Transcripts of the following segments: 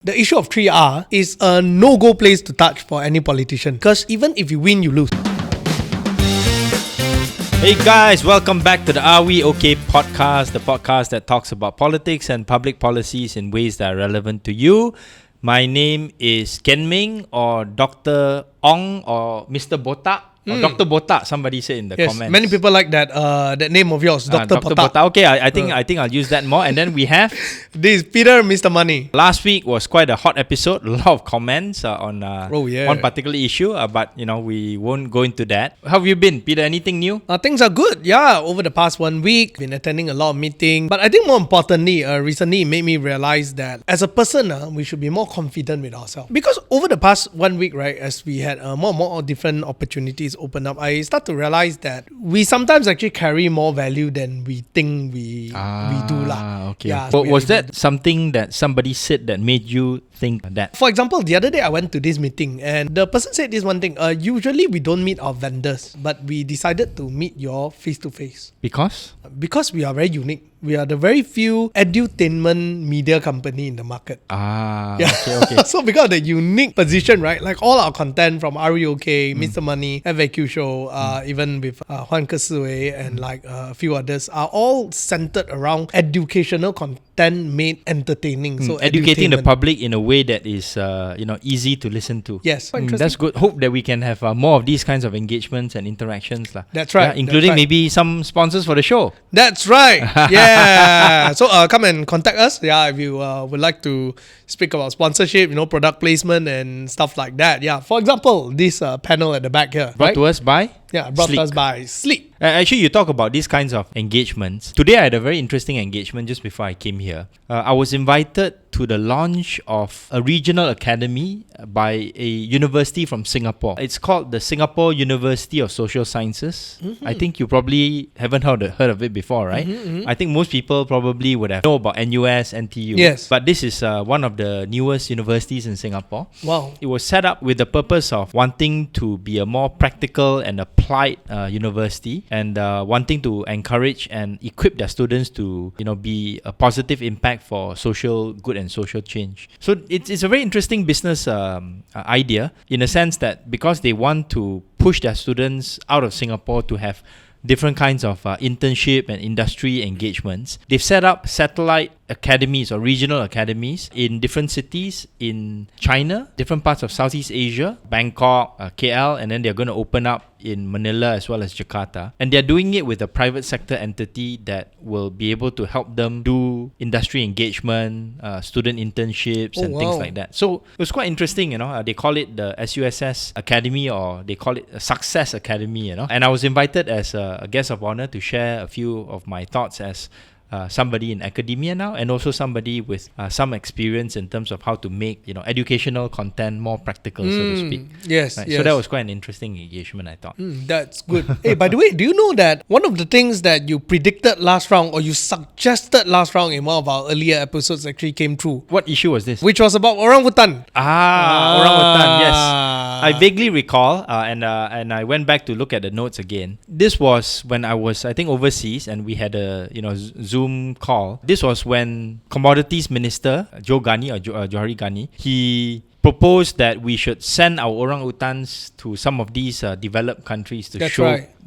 The issue of 3R is a no-go place to touch for any politician because even if you win, you lose. Hey guys, welcome back to the Are We OK podcast, the podcast that talks about politics and public policies in ways that are relevant to you. My name is Ken Ming or Dr. Ong or Mr. Botak. Or Dr. Botak, somebody said in the comments. Many people like that name of yours, Dr. Botak. Okay, I think I'll use that more. And then we have this is Peter, Mr. Money. Last week was quite a hot episode. A lot of comments on one particular issue, but we won't go into that. How have you been, Peter? Anything new? Things are good. Yeah, over the past 1 week, been attending a lot of meetings. But I think more importantly, recently it made me realize that as a person, we should be more confident with ourselves. Because over the past 1 week, right, as we had more and more different opportunities open up, I start to realize that we sometimes actually carry more value than we think we do lah. Okay. Yeah, but was that something that somebody said that made you think that? For example, the other day I went to this meeting and the person said this one thing. Usually we don't meet our vendors, but we decided to meet your face to face. Because we are very unique. We are the very few edutainment media company in the market. Okay. So because of the unique position, right? Like all our content from REOK, Mr. Money, FAQ Show, even with Huan Kesui and like a few others are all centered around educational content made entertaining. So educating the public in a way that is easy to listen to. Yes. That's good. Hope that we can have more of these kinds of engagements and interactions. That's right. Including maybe some sponsors for the show. That's right. Yeah. So come and contact us. Yeah, if you would like to speak about sponsorship, product placement and stuff like that. Yeah. For example, this panel at the back here. Brought to us by? Yeah, brought to us by Sleep. Actually, you talk about these kinds of engagements. Today, I had a very interesting engagement just before I came here. I was invited to the launch of a regional academy by a university from Singapore. It's called the Singapore University of Social Sciences. Mm-hmm. I think you probably haven't heard of it before, right? Mm-hmm. I think most people probably would have known about NUS, NTU. Yes. But this is one of the newest universities in Singapore. Wow. It was set up with the purpose of wanting to be a more practical and applied university and wanting to encourage and equip their students to be a positive impact for social good and social change. So it's a very interesting business idea in a sense that because they want to push their students out of Singapore to have different kinds of internship and industry engagements. They've set up satellite academies or regional academies in different cities in China, different parts of Southeast Asia, Bangkok, KL, and then they're going to open up in Manila as well as Jakarta. And they're doing it with a private sector entity that will be able to help them do industry engagement, student internships and things like that. So it was quite interesting, they call it the SUSS Academy or they call it a Success Academy, And I was invited as a guest of honor to share a few of my thoughts as somebody in academia now and also somebody with some experience in terms of how to make educational content more practical, so to speak. Yes, right? Yes. So that was quite an interesting engagement, I thought. That's good. Hey, by the way, do you know that one of the things that you predicted last round or you suggested last round in one of our earlier episodes actually came true? What issue was this? Which was about Orang Utan. Orang Utan, yes. I vaguely recall and I went back to look at the notes again. This was when I was, I think, overseas and we had a Zoom call. This was when Commodities Minister Johor Johari Ghani, he proposed that we should send our Orang Utans to some of these developed countries to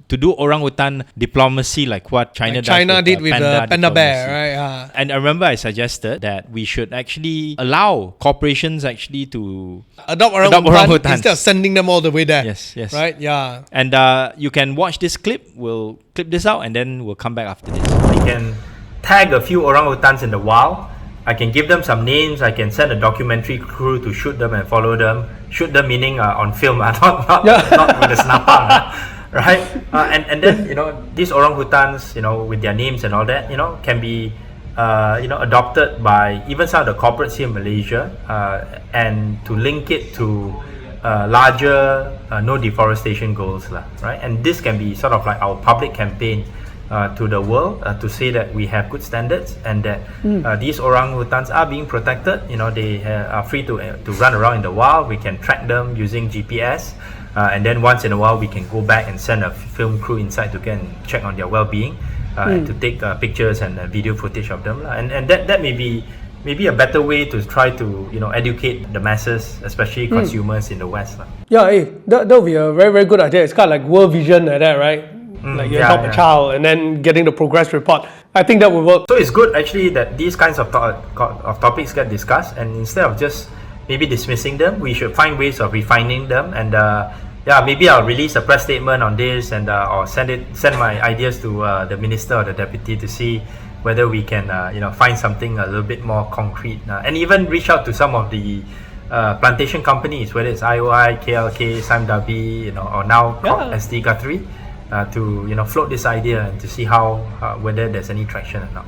to do orangutan diplomacy like what China did with the panda bear, right? And I remember I suggested that we should actually allow corporations actually to adopt orangutans instead of sending them all the way there. Yes. Right? Yeah. And you can watch this clip. We'll clip this out and then we'll come back after this. We can tag a few orangutans in the wild. I can give them some names. I can send a documentary crew to shoot them and follow them. Shoot them meaning on film, not with a snapper, right? And then these orangutans, with their names and all that, can be adopted by even some of the corporates here in Malaysia, and to link it to larger no deforestation goals, right? And this can be sort of like our public campaign to the world to say that we have good standards and that these orangutans are being protected. They are free to run around in the wild. We can track them using GPS, and then once in a while we can go back and send a film crew inside to go and check on their well-being and to take pictures and video footage of them. And that may be maybe a better way to try to educate the masses, especially consumers in the West. Yeah, that would be a very, very good idea. It's kind of like World Vision like that, right? Like you help a child and then getting the progress report. I think that would work. So it's good actually that these kinds of topics get discussed, and instead of just maybe dismissing them, we should find ways of refining them. And maybe I'll release a press statement on this, and or send my ideas to the minister or the deputy to see whether we can find something a little bit more concrete, and even reach out to some of the plantation companies, whether it's IOI, KLK, Sime Darby, or now SD Guthrie, to float this idea and to see how whether there's any traction or not.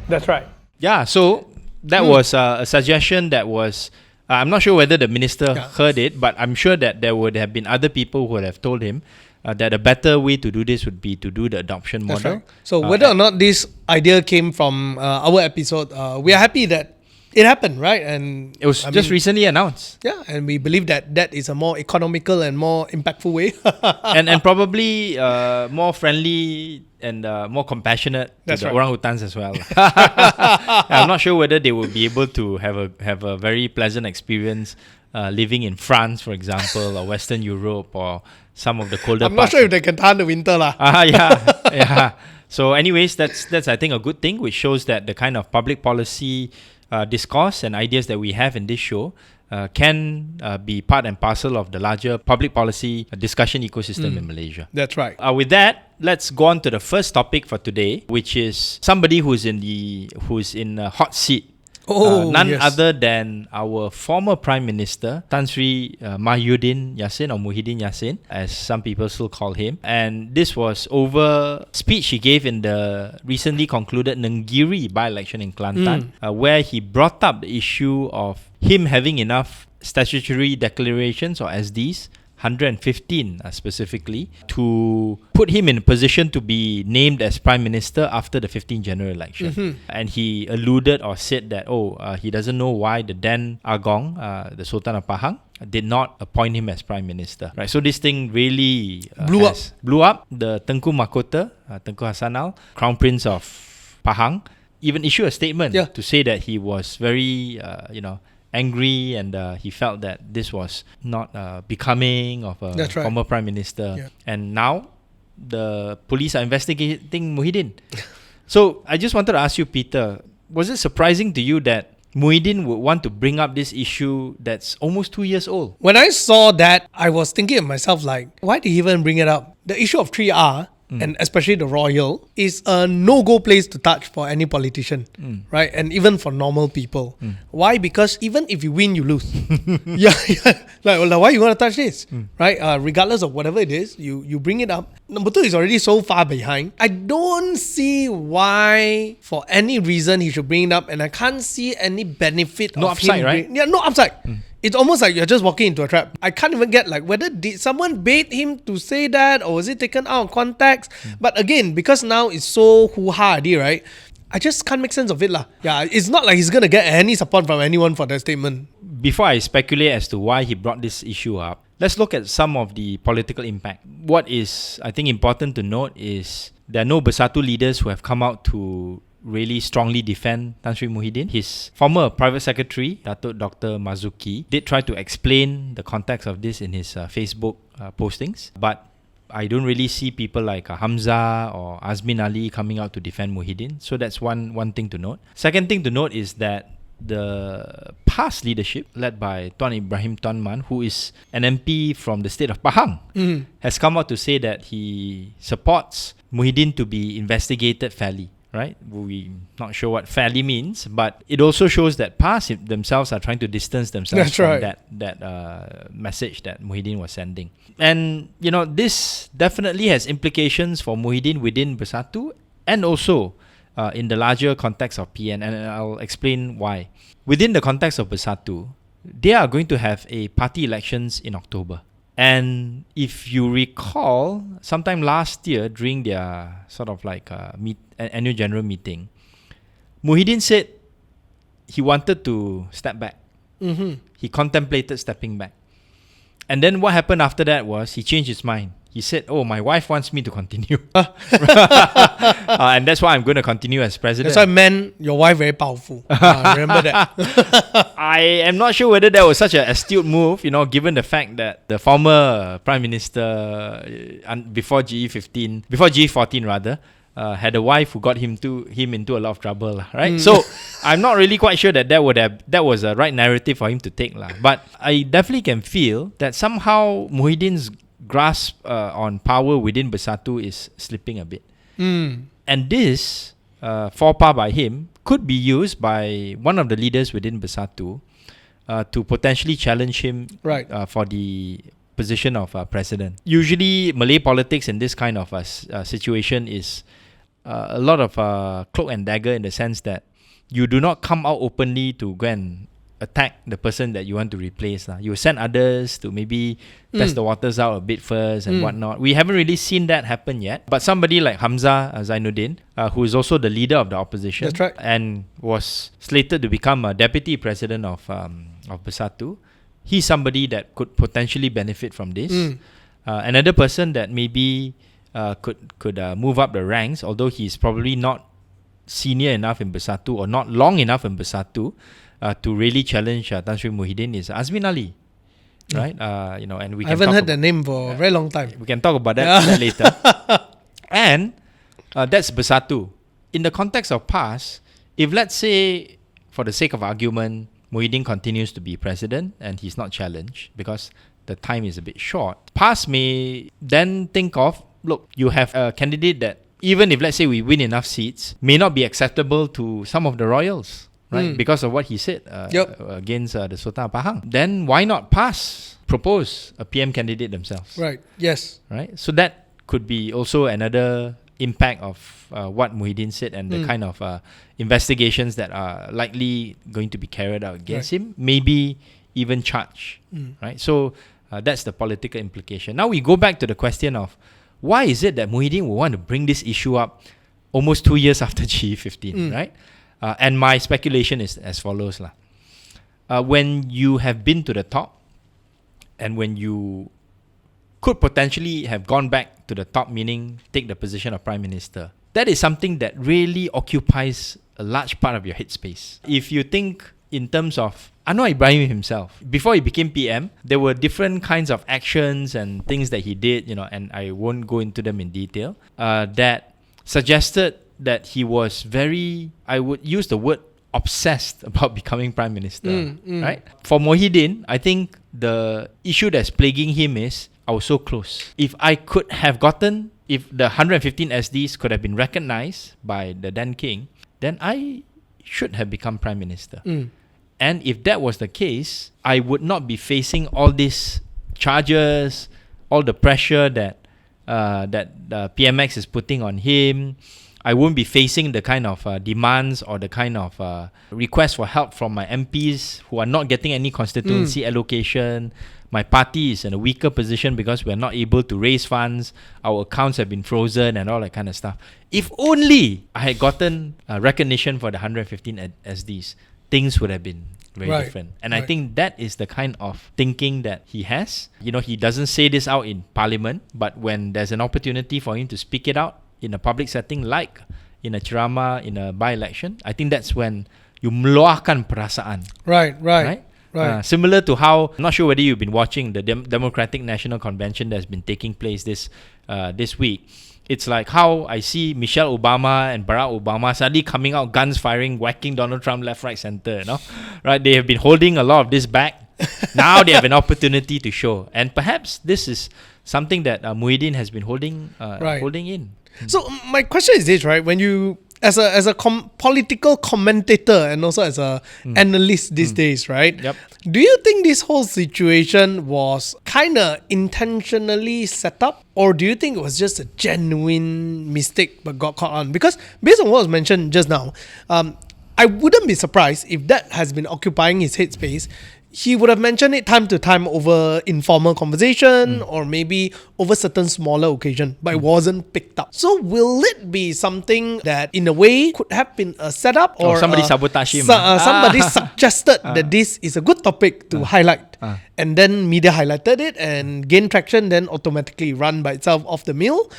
That's right. Yeah, so that was a suggestion that was. I'm not sure whether the minister heard it, but I'm sure that there would have been other people who would have told him that a better way to do this would be to do the adoption model. Right. So whether or not this idea came from our episode, we are happy that it happened, right? And it was recently announced. Yeah, and we believe that is a more economical and more impactful way. and probably more friendly and more compassionate to the Orang Utans as well. I'm not sure whether they will be able to have a very pleasant experience living in France, for example, or Western Europe, or some of the colder I'm not sure if they can tahan the winter lah. Yeah. So anyways, that's I think a good thing, which shows that the kind of public policy discourse and ideas that we have in this show can be part and parcel of the larger public policy discussion ecosystem in Malaysia. That's right. With that, let's go on to the first topic for today, which is somebody who's in a hot seat. None other than our former Prime Minister, Tan Sri Muhyiddin Yassin, or Muhyiddin Yassin, as some people still call him. And this was over speech he gave in the recently concluded Nenggiri by-election in Kelantan, where he brought up the issue of him having enough statutory declarations, or SDs, 115 specifically, to put him in a position to be named as Prime Minister after the 15th general election. And he alluded or said that, he doesn't know why the then Agong, the Sultan of Pahang, did not appoint him as Prime Minister. Right. So this thing really blew up. The Tengku Mahkota, Tengku Hassanal, Crown Prince of Pahang, even issued a statement to say that he was very, angry, and he felt that this was not becoming of a former Prime Minister. And now the police are investigating Muhyiddin. So I just wanted to ask you, Peter, was it surprising to you that Muhyiddin would want to bring up this issue that's almost 2 years old? When I saw that, I was thinking of myself like, why did he even bring it up? The issue of 3R, and especially the royal, is a no-go place to touch for any politician, right? And even for normal people. Why? Because even if you win, you lose. Like, why you want to touch this, right? Regardless of whatever it is, you bring it up. Number two is already so far behind. I don't see why, for any reason, he should bring it up, and I can't see any benefit. No upside, right? No upside. It's almost like you're just walking into a trap. I can't even get whether did someone bait him to say that, or was it taken out of context? But again, because now it's so hoo-ha, right? I just can't make sense of it lah. Yeah, it's not like he's gonna get any support from anyone for that statement. Before I speculate as to why he brought this issue up, let's look at some of the political impact. What is, I think, important to note is there are no Bersatu leaders who have come out to really strongly defend Tan Sri Muhyiddin. His former private secretary, Datuk Dr. Mazuki, did try to explain the context of this in his Facebook postings, but I don't really see people like Hamza or Azmin Ali coming out to defend Muhyiddin. So that's one thing to note. Second thing to note is that the past leadership, led by Tuan Ibrahim Tuan Man, who is an MP from the state of Pahang, has come out to say that he supports Muhyiddin to be investigated fairly. Right? We're not sure what fairly means, but it also shows that PAS themselves are trying to distance themselves from that message that Muhyiddin was sending. And, this definitely has implications for Muhyiddin within Bersatu, and also in the larger context of PN, and I'll explain why. Within the context of Bersatu, they are going to have a party elections in October. And if you recall, sometime last year during their sort of annual general meeting, Muhyiddin said he wanted to step back. He contemplated stepping back. And then what happened after that was he changed his mind. he said, "Oh, my wife wants me to continue." And that's why I'm going to continue as president. That's why, man, your wife very powerful. Remember that. I am not sure whether that was such an astute move, given the fact that the former Prime Minister before GE14 rather, had a wife who got him into a lot of trouble, right? So I'm not really quite sure that was a right narrative for him to take, but I definitely can feel that somehow Muhyiddin's grasp on power within Bersatu is slipping a bit, and this faux pas by him could be used by one of the leaders within Bersatu to potentially challenge him for the position of president. Usually, Malay politics in this kind of situation is a lot of cloak and dagger, in the sense that you do not come out openly to go and attack the person that you want to replace. You send others to maybe test the waters out a bit first and whatnot. We haven't really seen that happen yet. But somebody like Hamzah Zainuddin, who is also the leader of the opposition, That's right, and was slated to become a deputy president of Bersatu, he's somebody that could potentially benefit from this. Another person that maybe could move up the ranks, although he's probably not senior enough in Bersatu or not long enough in Bersatu to really challenge Tan Sri Muhyiddin, is Azmin Ali, right? And we can I haven't heard the name for a very long time. We can talk about that later. And that's Bersatu. In the context of PAS, if let's say, for the sake of argument, Muhyiddin continues to be president and he's not challenged because the time is a bit short, PAS may then think of, look, you have a candidate that, even if let's say we win enough seats, may not be acceptable to some of the royals, right? Because of what he said against the Sultan of Pahang. Then why not propose a PM candidate themselves? Right. Yes. Right. So that could be also another impact of what Muhyiddin said, and the kind of investigations that are likely going to be carried out against him, maybe even charged. Right. So that's the political implication. Now we go back to the question of, why is it that Muhyiddin will want to bring this issue up almost 2 years after GE15, right? And my speculation is as follows. When you have been to the top, and when you could potentially have gone back to the top, meaning take the position of Prime Minister, that is something that really occupies a large part of your headspace. If you think in terms of Anwar Ibrahim himself, before he became PM, there were different kinds of actions and things that he did, and I won't go into them in detail, that suggested that he was very, I would use the word, obsessed about becoming Prime Minister, right? For Muhyiddin, I think the issue that's plaguing him is, I was so close. If the 115 SDs could have been recognized by the then king, then I should have become Prime Minister. And if that was the case, I would not be facing all these charges, all the pressure that PMX is putting on him. I won't be facing the kind of demands or the kind of requests for help from my MPs who are not getting any constituency allocation. My party is in a weaker position because we're not able to raise funds. Our accounts have been frozen and all that kind of stuff. If only I had gotten recognition for the 115 SDs, things would have been very different. And I think that is the kind of thinking that he has. He doesn't say this out in Parliament, but when there's an opportunity for him to speak it out in a public setting, like in a ceramah, in a by-election, I think that's when you meluahkan perasaan. Right? Similar to how, I'm not sure whether you've been watching the Democratic National Convention that's been taking place this week. It's like how I see Michelle Obama and Barack Obama suddenly coming out, guns firing, whacking Donald Trump left, right, center. Right? They have been holding a lot of this back. Now they have an opportunity to show, and perhaps this is something that Muhyiddin has been holding in. So my question is this, right? When you, as a political commentator and also as a analyst these days, right? Yep. Do you think this whole situation was kind of intentionally set up, or do you think it was just a genuine mistake but got caught on? Because based on what was mentioned just now, I wouldn't be surprised if that has been occupying his headspace. He would have mentioned it time to time over informal conversation or maybe over certain smaller occasion, but it wasn't picked up. So will it be something that in a way could have been a setup, or somebody sabotaged him? Somebody suggested that this is a good topic to highlight. and then media highlighted it and gained traction, then automatically run by itself off the mill.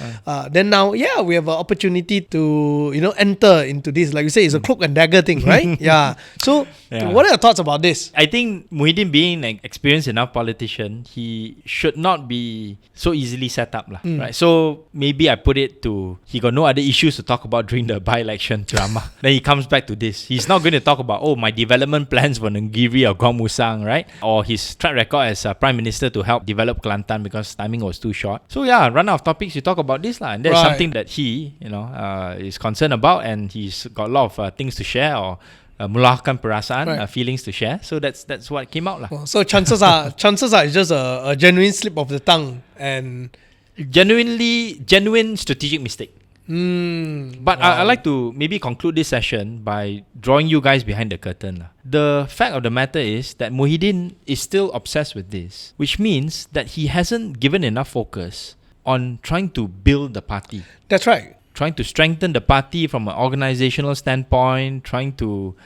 Then now, we have an opportunity to, enter into this. Like you say, it's a cloak and dagger thing, right? So, what are your thoughts about this? I think Muhyiddin, being an experienced enough politician, he should not be so easily set up, right? So maybe I put it to, he got no other issues to talk about during the by-election drama. Then he comes back to this. He's not going to talk about, my development plans for Nenggiri or Gong Musang, right? Or his track record as Prime Minister to help develop Kelantan because timing was too short. So run out of topics, you talk about this, and that's something that he, is concerned about, and he's got a lot of things to share, or meluahkan perasaan, feelings to share. So that's what came out lah. So chances are it's just a genuine slip of the tongue and genuine strategic mistake. But I like to maybe conclude this session by drawing you guys behind the curtain. The fact of the matter is that Muhyiddin is still obsessed with this, which means that he hasn't given enough focus on trying to build the party. That's right. Trying to strengthen the party from an organizational standpoint, trying to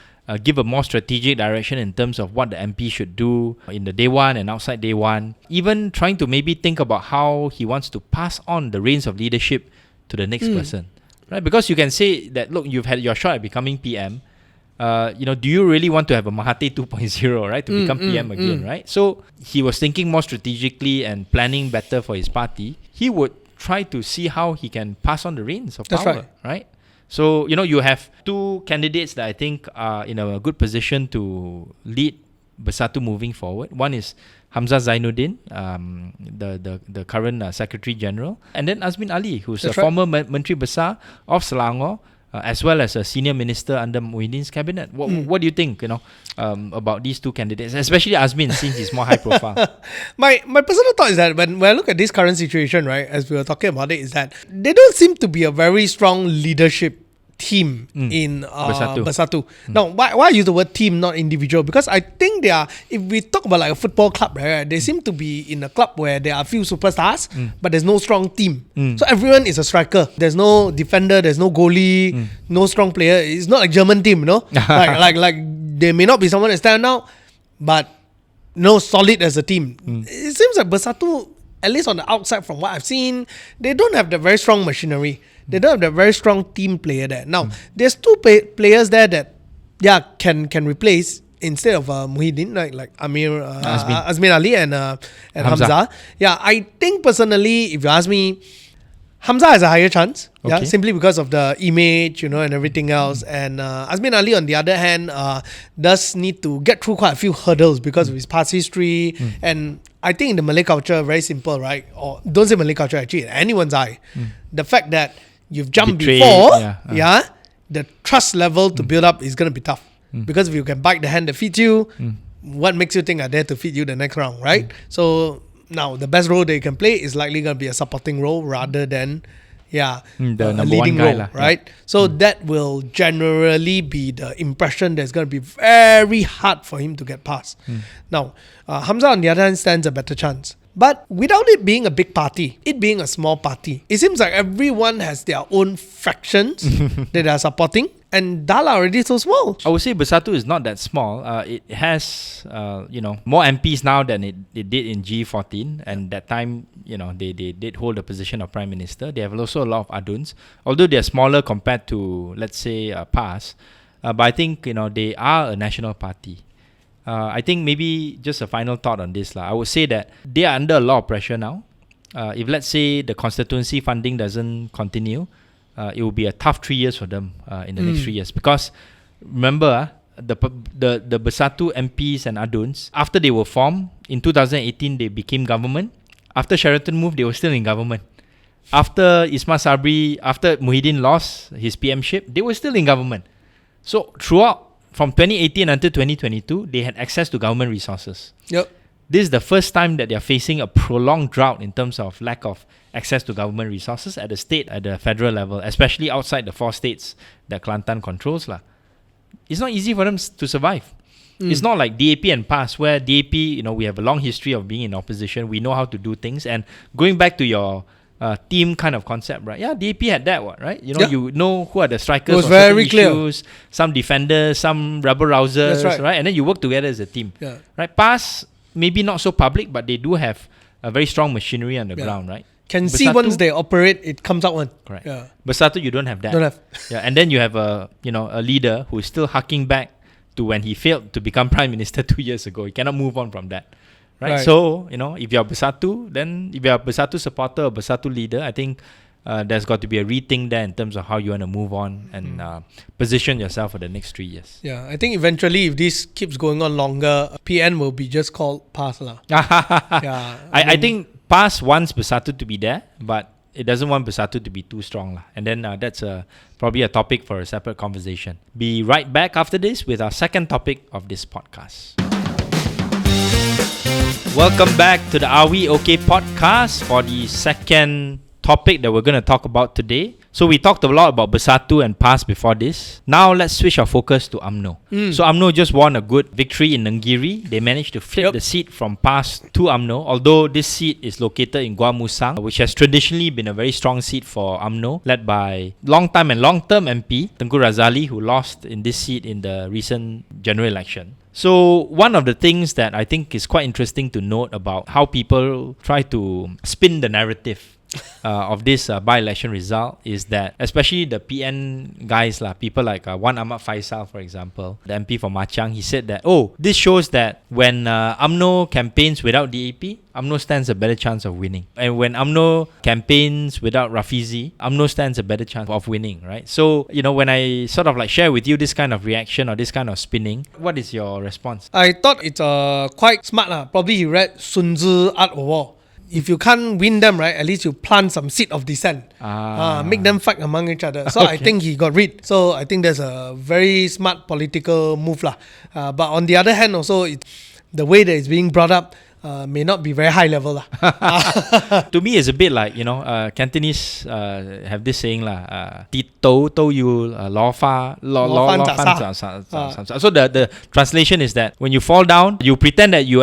give a more strategic direction in terms of what the MP should do in the day one and outside day one. Even trying to maybe think about how he wants to pass on the reins of leadership to the next person, right? Because you can say that, look, you've had your shot at becoming PM. Do you really want to have a Mahathir 2.0, right? To become PM again, right? So he was thinking more strategically and planning better for his party. He would try to see how he can pass on the reins of power, right? So, you have two candidates that I think are in a good position to lead Bersatu moving forward. One is Hamzah Zainuddin, the current Secretary General, and then Azmin Ali, who's a former Menteri Besar of Selangor, as well as a senior minister under Muhyiddin's cabinet. What do you think, about these two candidates, especially Azmin, since he's more high profile? My personal thought is that when I look at this current situation, right, as we were talking about it, is that there don't seem to be a very strong leadership team in Bersatu. Now, why I use the word team, not individual? Because I think they are, if we talk about like a football club, right, they seem to be in a club where there are a few superstars, but there's no strong team. So everyone is a striker. There's no defender, there's no goalie, no strong player. It's not like German team, like they may not be someone that stand out, but no solid as a team. It seems like Bersatu, at least on the outside from what I've seen, they don't have the very strong machinery. They don't have that very strong team player there. Now, there's two players there that, can replace instead of Muhyiddin, like Azmin Ali and Hamzah. I think personally, if you ask me, Hamzah has a higher chance, simply because of the image, and everything else. And Azmin Ali, on the other hand, does need to get through quite a few hurdles because of his past history. And I think in the Malay culture, very simple, right? Or don't say Malay culture, actually, in anyone's eye. The fact that you've jumped before, the trust level to build up is going to be tough. Because if you can bite the hand that feeds you, what makes you think are there to feed you the next round, right? So now the best role that you can play is likely going to be a supporting role rather than a leading role, right? So that will generally be the impression that's going to be very hard for him to get past. Now, Hamzah on the other hand stands a better chance. But without it being a big party, it being a small party, it seems like everyone has their own factions that they are supporting. And Dala already so small. I would say Bersatu is not that small. It has, more MPs now than it did in G14. And that time, they did hold the position of Prime Minister. They have also a lot of aduns. Although they are smaller compared to, let's say, PAS. But I think, they are a national party. I think maybe just a final thought on this. I would say that they are under a lot of pressure now. If let's say the constituency funding doesn't continue, it will be a tough 3 years for them in the next 3 years. Because remember, the Bersatu MPs and aduns, after they were formed, in 2018 they became government. After Sheraton moved, they were still in government. After Ismail Sabri, after Muhyiddin lost his PMship, they were still in government. So throughout, from 2018 until 2022, they had access to government resources. This is the first time that they are facing a prolonged drought in terms of lack of access to government resources at the state, at the federal level, especially outside the 4 states that Kelantan controls. It's not easy for them to survive. It's not like DAP and PAS, where DAP, we have a long history of being in opposition. We know how to do things. And going back to your team kind of concept, right? Yeah, DAP had that one, right? You know who are the strikers. It was very clear. Some defenders, some rebel rousers, right? And then you work together as a team. Right? PAS, maybe not so public, but they do have a very strong machinery on the ground, right? Can see once they operate, it comes out one. Correct. Yeah. Bersatu, you don't have that. Don't have. Yeah, and then you have a leader who is still harking back to when he failed to become prime minister 2 years ago. He cannot move on from that. Right? So, if you're Bersatu, then if you're a Bersatu supporter or Bersatu leader, I think there's got to be a rethink there in terms of how you want to move on and position yourself for the next 3 years. Yeah, I think eventually if this keeps going on longer, PN will be just called PAS lah. Yeah, I think PAS wants Bersatu to be there, but it doesn't want Bersatu to be too strong lah. And then that's probably a topic for a separate conversation. Be right back after this with our second topic of this podcast. Welcome back to the Are We OK podcast for the second topic that we're going to talk about today. So we talked a lot about Bersatu and PAS before this. Now let's switch our focus to UMNO. So UMNO just won a good victory in Nenggiri. They managed to flip the seat from PAS to UMNO, although this seat is located in Gua Musang, which has traditionally been a very strong seat for UMNO, led by long-time and long-term MP Tengku Razali, who lost in this seat in the recent general election. So one of the things that I think is quite interesting to note about how people try to spin the narrative of this by-election result is that, especially the PN guys, people like Wan Ahmad Faisal, for example, the MP for Machang, he said that, this shows that when UMNO campaigns without DAP, UMNO stands a better chance of winning. And when UMNO campaigns without Rafizi, UMNO stands a better chance of winning, right? So, when I sort of share with you this kind of reaction or this kind of spinning, what is your response? I thought it's quite smart. Probably he read Sun Tzu Art of War. If you can't win them, right, at least you plant some seed of dissent. Make them fight among each other. So I think he got rid. So I think that's a very smart political move. But on the other hand, also, the way that it's being brought up may not be very high level. To me, it's a bit like, Cantonese have this saying, Ti tou tou yu lo fan za sa. So the translation is that when you fall down, you pretend that you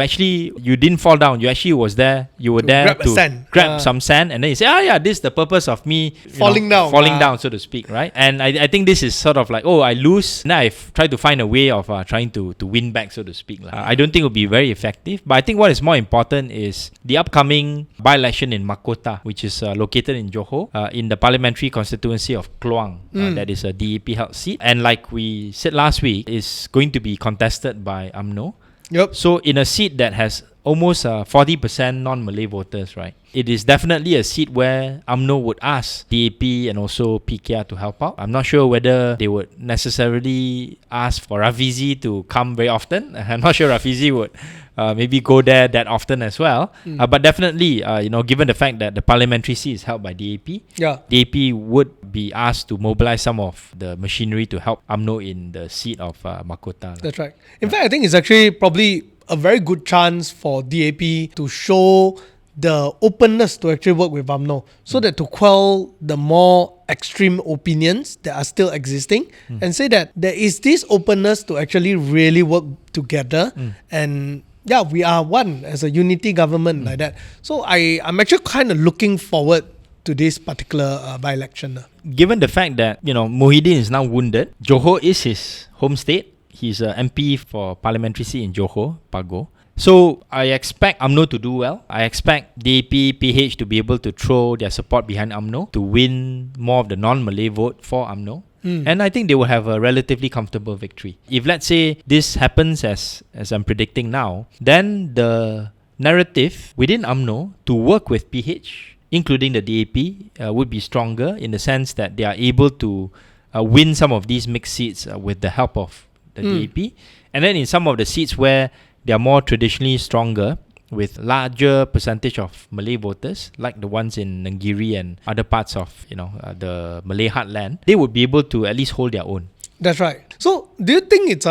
didn't fall down. You actually was there. You were there to grab some sand, and then you say, this is the purpose of me falling down, so to speak, right? And I think this is sort of like, I lose. Now I've tried to find a way of trying to win back, so to speak. I don't think it will be very effective, but I think what is more important is the upcoming by-election in Makota, which is located in Johor, in the parliamentary constituency of Kluang. That is a DAP held seat, and like we said last week, is going to be contested by UMNO. Yep. So in a seat that has almost 40% non-Malay voters, right? It is definitely a seat where UMNO would ask DAP and also PKR to help out. I'm not sure whether they would necessarily ask for Rafizi to come very often. I'm not sure Rafizi would maybe go there that often as well. But definitely, given the fact that the parliamentary seat is held by DAP, DAP would be asked to mobilize some of the machinery to help UMNO in the seat of Makota. That's right. In fact, I think it's actually probably a very good chance for DAP to show the openness to actually work with UMNO, so that to quell the more extreme opinions that are still existing and say that there is this openness to actually really work together and we are one as a unity government like that. So I'm actually kind of looking forward to this particular by-election. Given the fact that, Muhyiddin is now wounded, Johor is his home state. He's an MP for parliamentary seat in Johor, Pago. So I expect UMNO to do well. I expect DAP, PH to be able to throw their support behind UMNO to win more of the non-Malay vote for UMNO. And I think they will have a relatively comfortable victory. If let's say this happens as I'm predicting now, then the narrative within UMNO to work with PH, including the DAP, would be stronger in the sense that they are able to win some of these mixed seats with the help of the DAP. And then in some of the seats where they are more traditionally stronger, with larger percentage of Malay voters, like the ones in Nenggiri and other parts of the Malay heartland, they would be able to at least hold their own. That's right. So do you think it's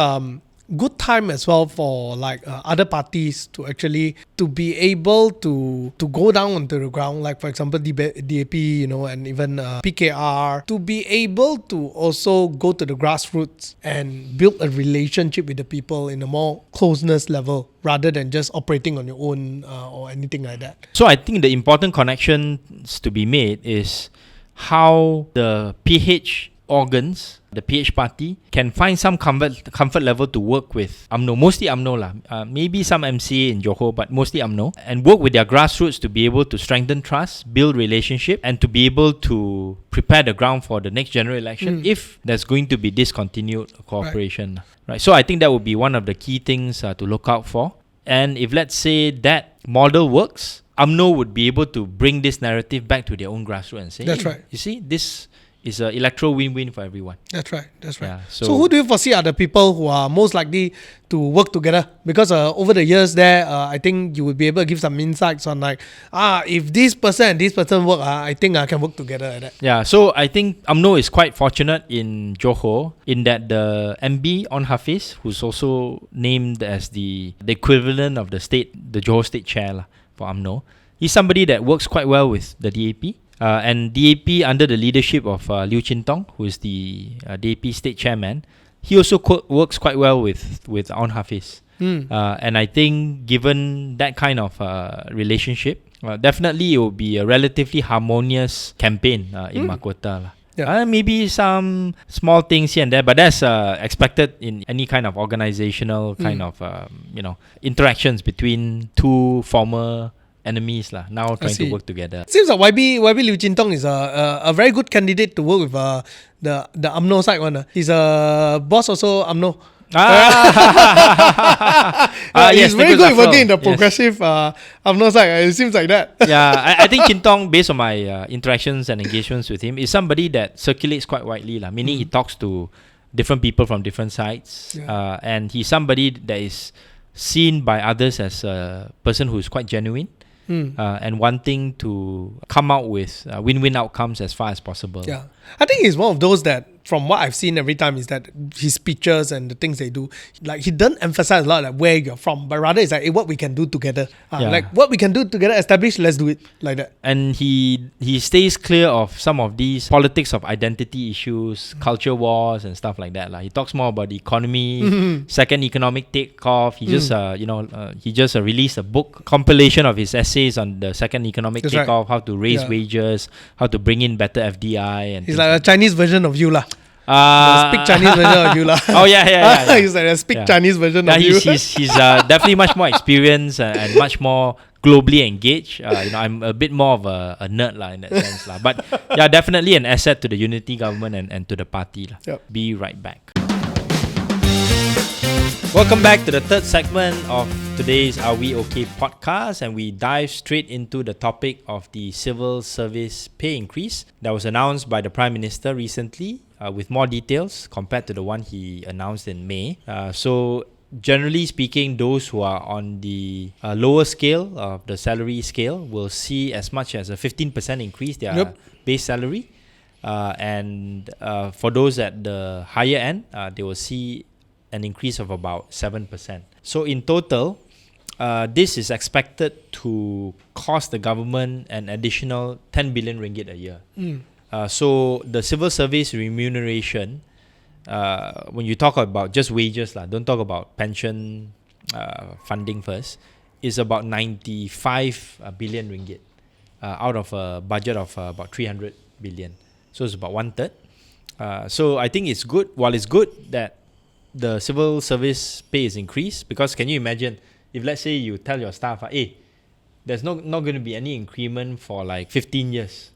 good time as well for other parties to actually to be able to go down onto the ground, like for example DAP, and even PKR, to be able to also go to the grassroots and build a relationship with the people in a more closeness level rather than just operating on your own or anything like that? So I think the important connections to be made is how the PH organs, the PH party, can find some comfort level to work with UMNO, mostly UMNO lah, maybe some MCA in Johor, but mostly UMNO, and work with their grassroots to be able to strengthen trust, build relationship, and to be able to prepare the ground for the next general election if there's going to be discontinued cooperation. Right. So I think that would be one of the key things to look out for. And if let's say that model works, UMNO would be able to bring this narrative back to their own grassroots and say, That's right. You see, this is an electoral win-win for everyone. That's right. Yeah, So who do you foresee are the people who are most likely to work together? Because over the years there, I think you would be able to give some insights on like, if this person and this person work, I think I can work together like that. Yeah, so I think UMNO is quite fortunate in Johor in that the MB on Hafiz, who's also named as the equivalent of the Johor state chair lah, for UMNO, he's somebody that works quite well with the DAP. And DAP under the leadership of Liu Chintong, who is the DAP state chairman, he also works quite well with Aun Hafiz. And I think given that kind of relationship, definitely it will be a relatively harmonious campaign in Mahkota lah. Yeah. Maybe some small things here and there, but that's expected in any kind of organizational kind of interactions between two former enemies lah, now trying to work together. Seems like YB Liu Chintong is a very good candidate to work with the UMNO side one. He's a boss also UMNO. He's very good at working in the progressive UMNO side. It seems like that. Yeah, I think Chintong, based on my interactions and engagements with him, is somebody that circulates quite widely lah, meaning he talks to different people from different sides, and he's somebody that is seen by others as a person who is quite genuine. And wanting to come out with win-win outcomes as far as possible. Yeah, I think he's one of those that, from what I've seen every time, is that his speeches and the things they do, like he doesn't emphasize a lot like where you're from, but rather it's like what we can do together. Like what we can do together, establish, let's do it like that. And he stays clear of some of these politics of identity issues, culture wars and stuff like that. He talks more about the economy, second economic takeoff. He just released a book compilation of his essays on the second economic takeoff, how to raise wages, how to bring in better FDI, and he's like a Chinese version of you lah. Speak Chinese version of you lah. Oh yeah. He's like a speak Chinese version of you. He's definitely much more experienced and much more globally engaged. I'm a bit more of a nerd lah in that sense lah. But yeah, definitely an asset to the unity government and to the party lah. Yep. Be right back. Welcome back to the third segment of today's Are We OK podcast, and we dive straight into the topic of the civil service pay increase that was announced by the Prime Minister recently, with more details compared to the one he announced in May. So generally speaking, those who are on the lower scale of the salary scale will see as much as a 15% increase their base salary, and for those at the higher end, they will see an increase of about 7%. So in total, this is expected to cost the government an additional 10 billion ringgit a year. So the civil service remuneration, when you talk about just wages, don't talk about pension funding first, is about 95 billion ringgit out of a budget of about 300 billion. So it's about 1/3. So I think it's good. While it's good that the civil service pay is increased, because can you imagine if let's say you tell your staff, there's not going to be any increment for like 15 years.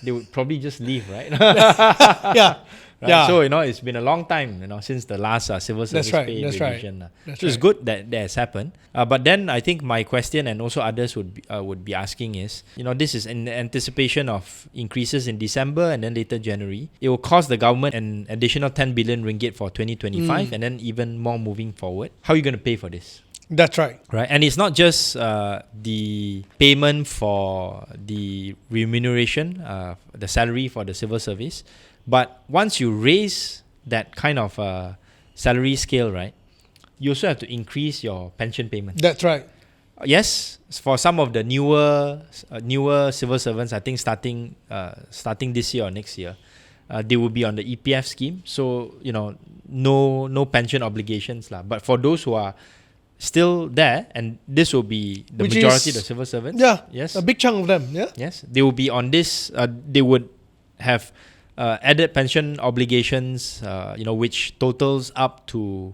They would probably just leave, right? Yeah. Right? Yeah. So, it's been a long time, since the last civil service pay revision. So it's good that has happened. But then I think my question, and also others would be asking, is, this is in anticipation of increases in December and then later January. It will cost the government an additional 10 billion ringgit for 2025 and then even more moving forward. How are you going to pay for this? That's right. Right, and it's not just the payment for the remuneration, the salary for the civil service, but once you raise that kind of salary scale, right, you also have to increase your pension payment. That's right. Yes, for some of the newer civil servants, I think starting this year or next year, they will be on the EPF scheme. So no pension obligations lah. But for those who are still there, and this will be the majority of the civil servants. Yeah. Yes. A big chunk of them. Yeah. Yes. They will be on this. They would have added pension obligations, which totals up to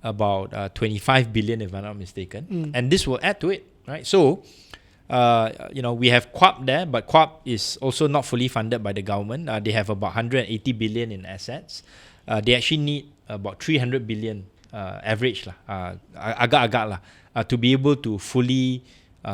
about 25 billion, if I'm not mistaken. And this will add to it, right? So, we have QAP there, but QAP is also not fully funded by the government. They have about 180 billion in assets. They actually need about 300 billion average agak-agak to be able to fully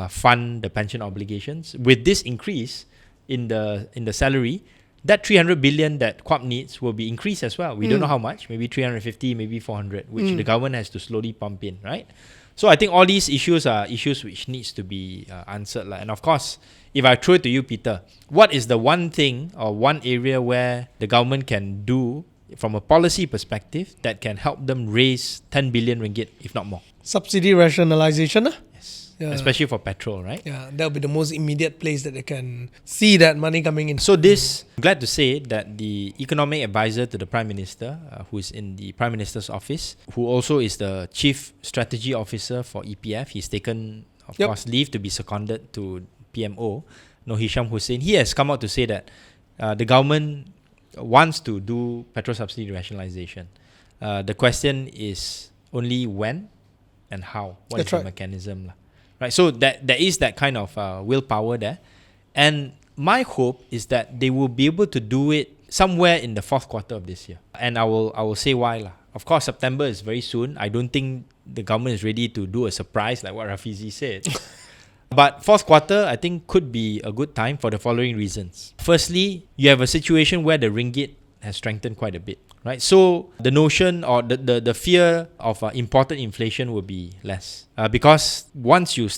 fund the pension obligations. With this increase in the salary, that 300 billion that QAP needs will be increased as well. We don't know how much, maybe 350, maybe 400, which the government has to slowly pump in, right? So I think all these issues are issues which needs to be answered. And of course, if I throw it to you, Peter, what is the one thing or one area where the government can do from a policy perspective that can help them raise 10 billion ringgit, if not more? Subsidy rationalization. Yes. Yeah. Especially for petrol, right? Yeah, that'll be the most immediate place that they can see that money coming in. So this, glad to say that the economic advisor to the Prime Minister, who is in the Prime Minister's office, who also is the Chief Strategy Officer for EPF, he's taken, of course, leave to be seconded to PMO, Hisham Hussein. He has come out to say that the government wants to do petrol subsidy rationalization. The question is only when and how. What is the mechanism? Right, so that there is that kind of willpower there, and my hope is that they will be able to do it somewhere in the fourth quarter of this year. And I will say why lah. Of course, September is very soon. I don't think the government is ready to do a surprise like what Rafizi said. But fourth quarter, I think, could be a good time for the following reasons. Firstly, you have a situation where the ringgit has strengthened quite a bit. Right, so the notion or the fear of imported inflation will be less because once you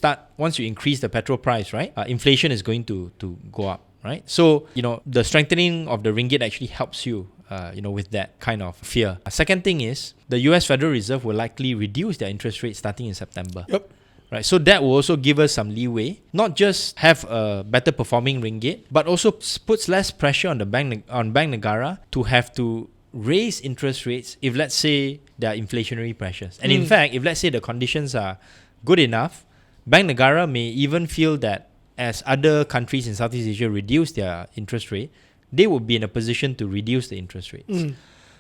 increase the petrol price, right, inflation is going to go up, right? So the strengthening of the ringgit actually helps you, with that kind of fear. Second thing is the U.S. Federal Reserve will likely reduce their interest rate starting in September. Yep. Right, so that will also give us some leeway, not just have a better performing ringgit, but also puts less pressure on Bank Negara to have to raise interest rates if, let's say, there are inflationary pressures. And in fact, if let's say the conditions are good enough, Bank Negara may even feel that as other countries in Southeast Asia reduce their interest rate, they will be in a position to reduce the interest rates.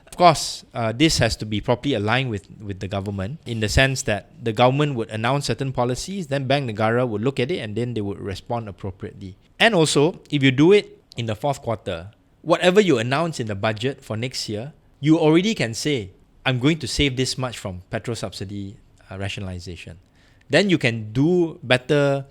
Of course, this has to be properly aligned with the government in the sense that the government would announce certain policies, then Bank Negara would look at it and then they would respond appropriately. And also, if you do it in the fourth quarter, whatever you announce in the budget for next year, you already can say, I'm going to save this much from petrol subsidy rationalization. Then you can do better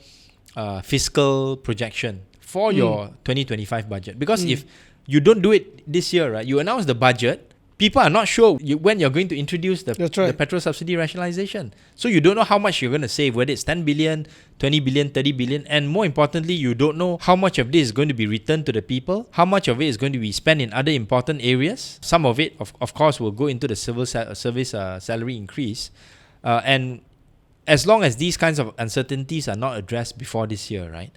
fiscal projection for your 2025 budget. Because if you don't do it this year, right, you announce the budget, people are not sure when you're going to introduce the petrol subsidy rationalization. So you don't know how much you're going to save, whether it's 10 billion, 20 billion, 30 billion. And more importantly, you don't know how much of this is going to be returned to the people, how much of it is going to be spent in other important areas. Some of it, of course, will go into the civil service salary increase. And as long as these kinds of uncertainties are not addressed before this year, right,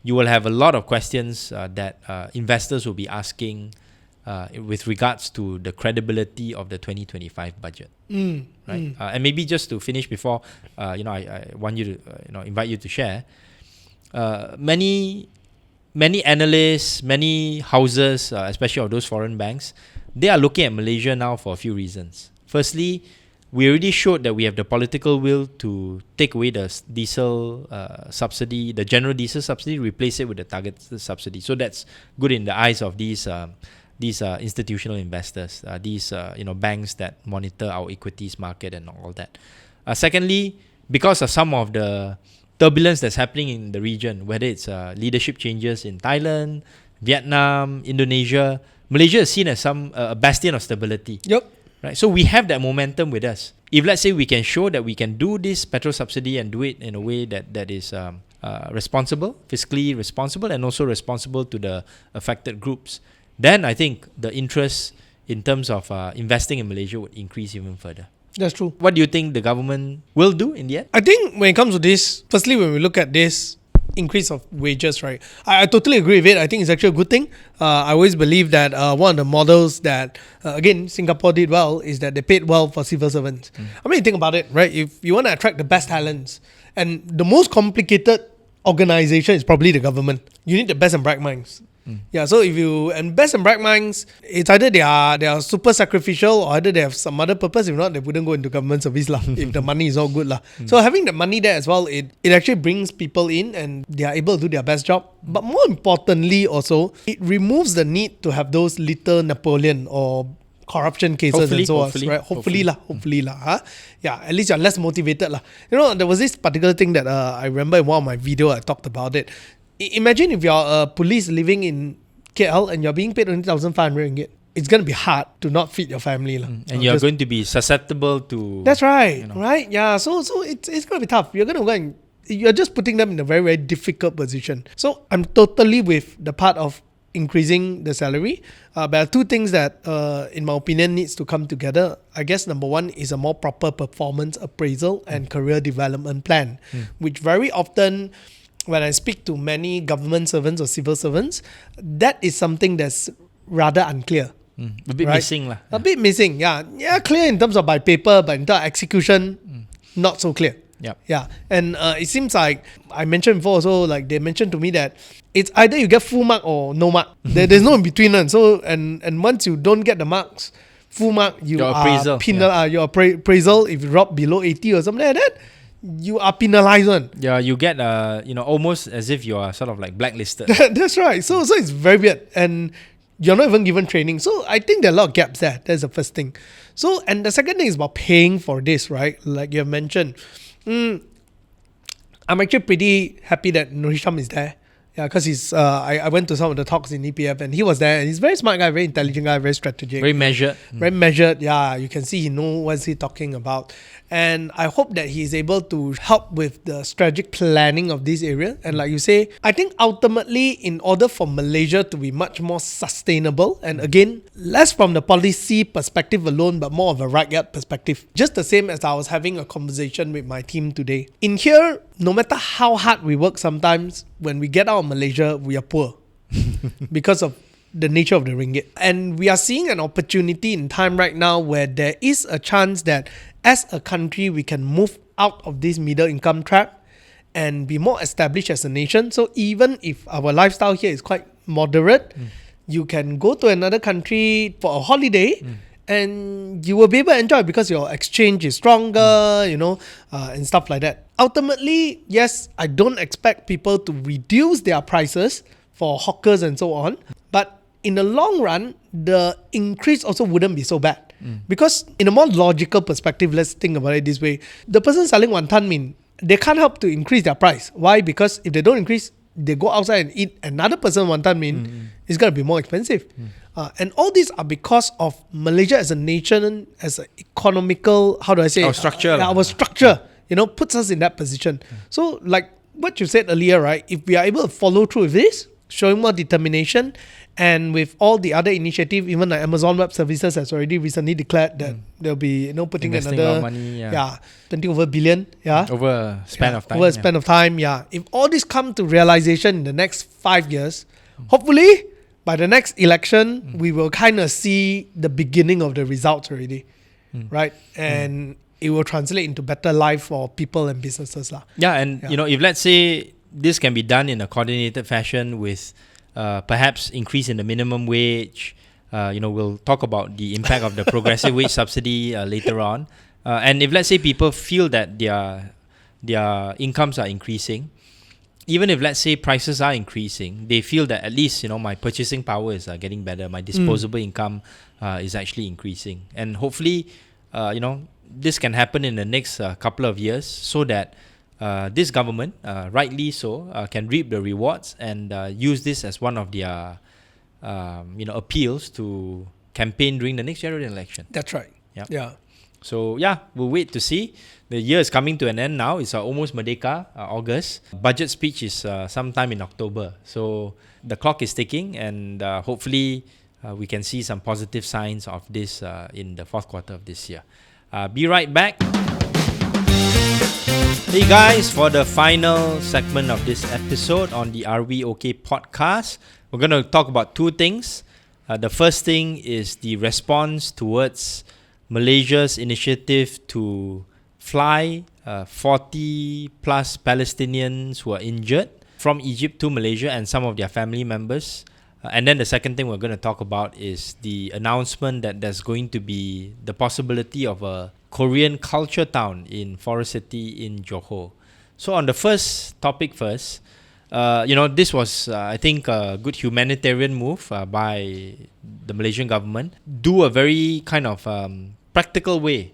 you will have a lot of questions that investors will be asking with regards to the credibility of the 2025 budget, right? And maybe just to finish before, I want you to, invite you to share. Many analysts, many houses, especially of those foreign banks, they are looking at Malaysia now for a few reasons. Firstly, we already showed that we have the political will to take away the diesel subsidy, the general diesel subsidy, replace it with the targeted subsidy. So that's good in the eyes of these institutional investors, these banks that monitor our equities market and all that. Secondly, because of some of the turbulence that's happening in the region, whether it's leadership changes in Thailand, Vietnam, Indonesia, Malaysia is seen as a bastion of stability. Yep. Right, so we have that momentum with us. If let's say we can show that we can do this petrol subsidy and do it in a way that is responsible, fiscally responsible, and also responsible to the affected groups, then I think the interest in terms of investing in Malaysia would increase even further. That's true. What do you think the government will do in the end? I think when it comes to this, firstly, when we look at this increase of wages, right, I totally agree with it. I think it's actually a good thing. I always believe that one of the models that, again, Singapore did well is that they paid well for civil servants. I mean, think about it, right? If you want to attract the best talents, and the most complicated organization is probably the government. You need the best and bright minds. Yeah, so if you, and best and bright minds, it's either they are super sacrificial or either they have some other purpose. If not, they wouldn't go into government service lah. If the money is all good lah. So having the money there as well, it actually brings people in and they are able to do their best job. But more importantly also, it removes the need to have those little Napoleon or corruption cases and so on, right? Hopefully lah. Huh? Yeah, at least you're less motivated lah. You know, there was this particular thing that I remember in one of my videos I talked about it. Imagine if you're a police living in KL and you're being paid only 1,500 ringgit. It's going to be hard to not feed your family lah. And you're going to be susceptible to... That's right, right? Yeah, so it's going to be tough. You're going to go and... You're just putting them in a very, very difficult position. So I'm totally with the part of increasing the salary. But there are two things that, in my opinion, needs to come together. I guess number one is a more proper performance appraisal and career development plan, which very often, when I speak to many government servants or civil servants, that is something that's rather unclear. A bit missing lah. A bit missing, yeah. Yeah, clear in terms of by paper, but in terms of execution, not so clear. Yep. Yeah, and it seems like I mentioned before also, like they mentioned to me that it's either you get full mark or no mark. There's no in between one. So and once you don't get the marks, full mark, your appraisal, if you drop below 80 or something like that, you are penalized one. Yeah, you get almost as if you are sort of like blacklisted. That's right. So it's very weird, and you're not even given training. So I think there are a lot of gaps there. That's the first thing. So, and the second thing is about paying for this, right? Like you have mentioned. I'm actually pretty happy that Nurisham is there. Yeah, because he's. I went to some of the talks in EPF and he was there. And he's a very smart guy, very intelligent guy, very strategic, very measured. Very measured. Yeah, you can see he knows what he's talking about. And I hope that he's able to help with the strategic planning of this area. And like you say, I think ultimately, in order for Malaysia to be much more sustainable, and again, less from the policy perspective alone, but more of a right-yard perspective. Just the same as I was having a conversation with my team today. In here, no matter how hard we work sometimes, when we get out of Malaysia, we are poor because of the nature of the ringgit. And we are seeing an opportunity in time right now where there is a chance that as a country, we can move out of this middle income trap and be more established as a nation. So even if our lifestyle here is quite moderate, you can go to another country for a holiday and you will be able to enjoy because your exchange is stronger, and stuff like that. Ultimately, yes, I don't expect people to reduce their prices for hawkers and so on. But in the long run, the increase also wouldn't be so bad. Because in a more logical perspective, let's think about it this way. The person selling wonton min, they can't help to increase their price. Why? Because if they don't increase, they go outside and eat another person wonton min, it's going to be more expensive. And all these are because of Malaysia as a nation, as an economical, how do I say? Our structure. Our structure, puts us in that position. So like what you said earlier, right? If we are able to follow through with this, showing more determination, and with all the other initiatives, even like Amazon Web Services has already recently declared that they'll be putting investing another money, 20 over billion, over a span of time. Over a span of time, If all this come to realization in the next 5 years, hopefully by the next election, we will kind of see the beginning of the results already, right? And it will translate into better life for people and businesses lah. Yeah, and if let's say this can be done in a coordinated fashion with perhaps increase in the minimum wage. We'll talk about the impact of the progressive wage subsidy later on. And if let's say people feel that their incomes are increasing, even if let's say prices are increasing, they feel that at least my purchasing power is getting better, my disposable income is actually increasing, and hopefully this can happen in the next couple of years so that this government, rightly so, can reap the rewards and use this as one of their, appeals to campaign during the next general election. That's right. Yep. Yeah. So we'll wait to see. The year is coming to an end now. It's almost Merdeka, August. Budget speech is sometime in October. So the clock is ticking, and hopefully we can see some positive signs of this in the fourth quarter of this year. Be right back. Hey guys, for the final segment of this episode on the Are We OK podcast, we're going to talk about two things. The first thing is the response towards Malaysia's initiative to fly 40 plus Palestinians who are injured from Egypt to Malaysia and some of their family members And then the second thing we're going to talk about is the announcement that there's going to be the possibility of a Korean culture town in Forest City in Johor. So on the first topic first, this was, I think, a good humanitarian move by the Malaysian government. Do a very kind of practical way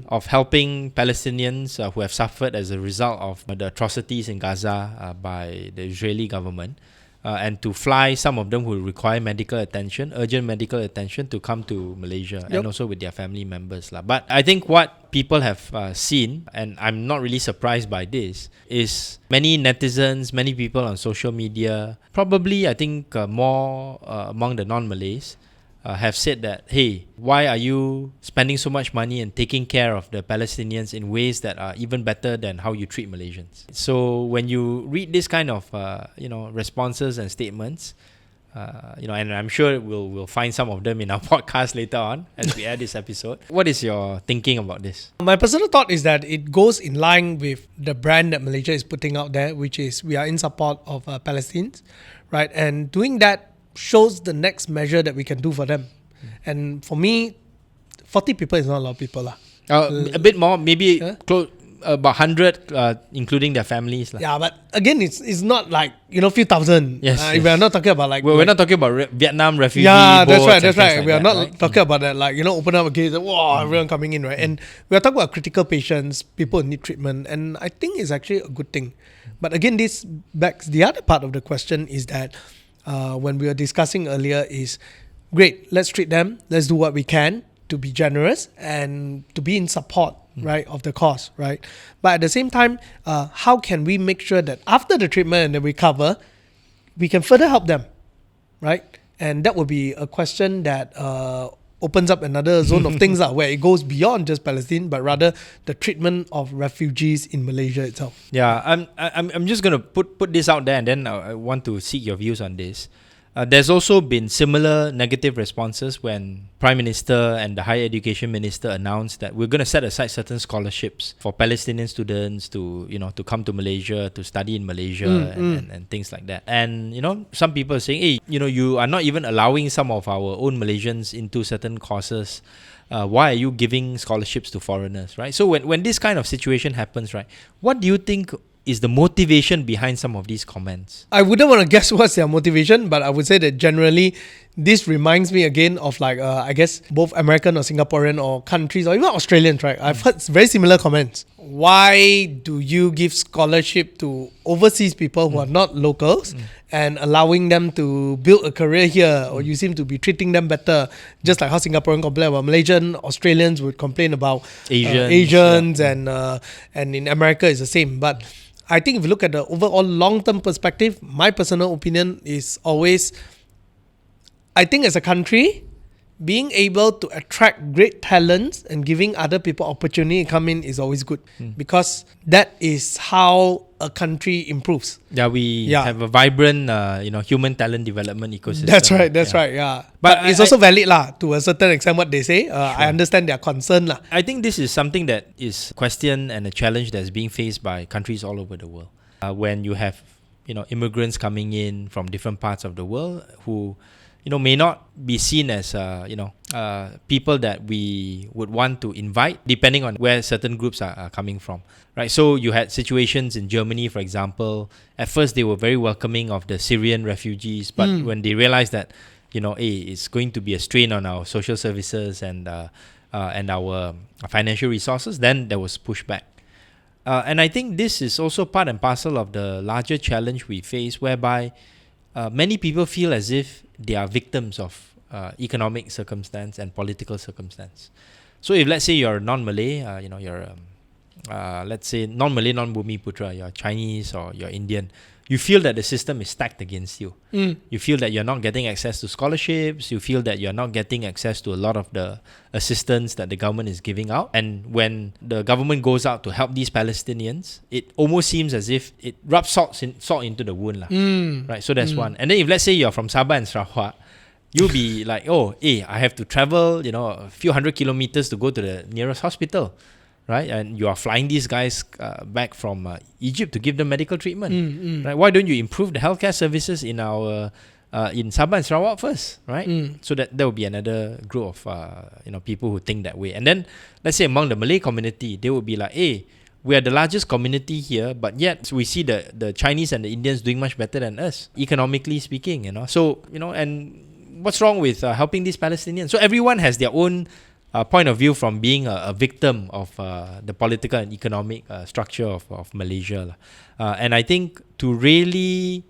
of helping Palestinians who have suffered as a result of the atrocities in Gaza by the Israeli government. And to fly some of them who require medical attention, urgent medical attention, to come to Malaysia and also with their family members. But I think what people have seen, and I'm not really surprised by this, is many netizens, many people on social media, probably I think more among the non-Malays, have said that, hey, why are you spending so much money and taking care of the Palestinians in ways that are even better than how you treat Malaysians? So when you read this kind of responses and statements, and I'm sure we'll find some of them in our podcast later on as we add this episode. What is your thinking about this? My personal thought is that it goes in line with the brand that Malaysia is putting out there, which is we are in support of Palestinians, right? And doing that shows the next measure that we can do for them. And for me, 40 people is not a lot of people. A bit more, maybe about 100, including their families. Yeah, but again, it's not like, few thousand. Yes, we're not talking about we're not talking about Vietnam refugee that's right. Like we are not right? talking about that, open up a gate, everyone coming in, right? And we are talking about critical patients, people who need treatment, and I think it's actually a good thing. But again, this backs the other part of the question is that when we were discussing earlier is, great, let's treat them, let's do what we can to be generous and to be in support, right, of the cause, right? But at the same time, how can we make sure that after the treatment and the recover, we can further help them, right? And that would be a question that opens up another zone of things where it goes beyond just Palestine, but rather the treatment of refugees in Malaysia itself. Yeah, I'm just going to put this out there, and then I want to seek your views on this. There's also been similar negative responses when Prime Minister and the Higher Education Minister announced that we're going to set aside certain scholarships for Palestinian students to come to Malaysia, to study in Malaysia and things like that. And, some people are saying, hey, you are not even allowing some of our own Malaysians into certain courses. Why are you giving scholarships to foreigners, right? So when this kind of situation happens, right, what do you think is the motivation behind some of these comments? I wouldn't want to guess what's their motivation, but I would say that generally this reminds me again of I guess both American or Singaporean or countries or even Australians, right? I've heard very similar comments. Why do you give scholarship to overseas people who are not locals and allowing them to build a career here, or you seem to be treating them better, just like how Singaporeans complain about Malaysian, Australians would complain about Asians and in America it's the same. But I think if you look at the overall long-term perspective, my personal opinion is always, I think as a country, being able to attract great talents and giving other people opportunity to come in is always good, because that is how a country improves. Yeah, we have a vibrant, human talent development ecosystem. That's right. But it's also valid to a certain extent what they say. I understand their concern I think this is something that is questioned and a challenge that's being faced by countries all over the world. When you have, immigrants coming in from different parts of the world who may not be seen as, people that we would want to invite, depending on where certain groups are coming from, right? So you had situations in Germany, for example. At first, they were very welcoming of the Syrian refugees, but when they realized that, it's going to be a strain on our social services and our financial resources, then there was pushback. And I think this is also part and parcel of the larger challenge we face, whereby many people feel as if they are victims of economic circumstance and political circumstance. So if let's say you're non-Malay, you're let's say non-Malay, non-Bumi Putra, you're Chinese or you're Indian, you feel that the system is stacked against you. You feel that you're not getting access to scholarships. You feel that you're not getting access to a lot of the assistance that the government is giving out. And when the government goes out to help these Palestinians, it almost seems as if it rubs salt into the wound. Right? So that's one. And then if let's say you're from Sabah and Sarawak, you'll be like, I have to travel, a few hundred kilometers to go to the nearest hospital. Right, and you are flying these guys back from Egypt to give them medical treatment. Right? Why don't you improve the healthcare services in our in Sabah and Sarawak first, right? So that there will be another group of people who think that way. And then let's say among the Malay community, they would be like, hey, we are the largest community here, but yet we see the Chinese and the Indians doing much better than us, economically speaking, So, and what's wrong with helping these Palestinians? So everyone has their own point of view from being a victim of the political and economic structure of Malaysia. And I think to really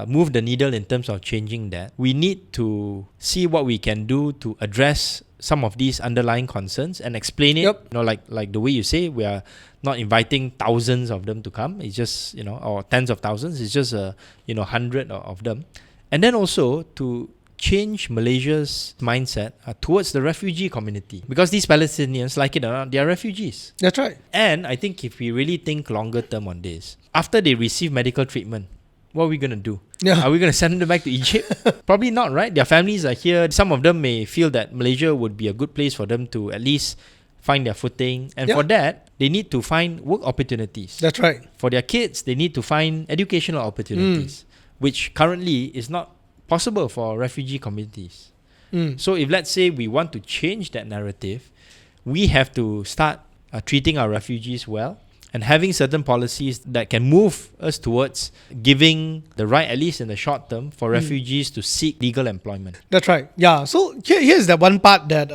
move the needle in terms of changing that, we need to see what we can do to address some of these underlying concerns and explain it. Like the way you say, we are not inviting thousands of them to come. It's just or tens of thousands. It's just 100 of them, and then also to change Malaysia's mindset towards the refugee community, because these Palestinians, like it or not, they are refugees. That's right. And I think if we really think longer term on this, after they receive medical treatment, what are we going to do? Yeah. Are we going to send them back to Egypt? Probably not, right? Their families are here. Some of them may feel that Malaysia would be a good place for them to at least find their footing. And for that, they need to find work opportunities. That's right. For their kids, they need to find educational opportunities, which currently is not possible for refugee communities. So if, let's say, we want to change that narrative, we have to start treating our refugees well and having certain policies that can move us towards giving the right, at least in the short term, for refugees to seek legal employment. That's right. Yeah. So here's the one part that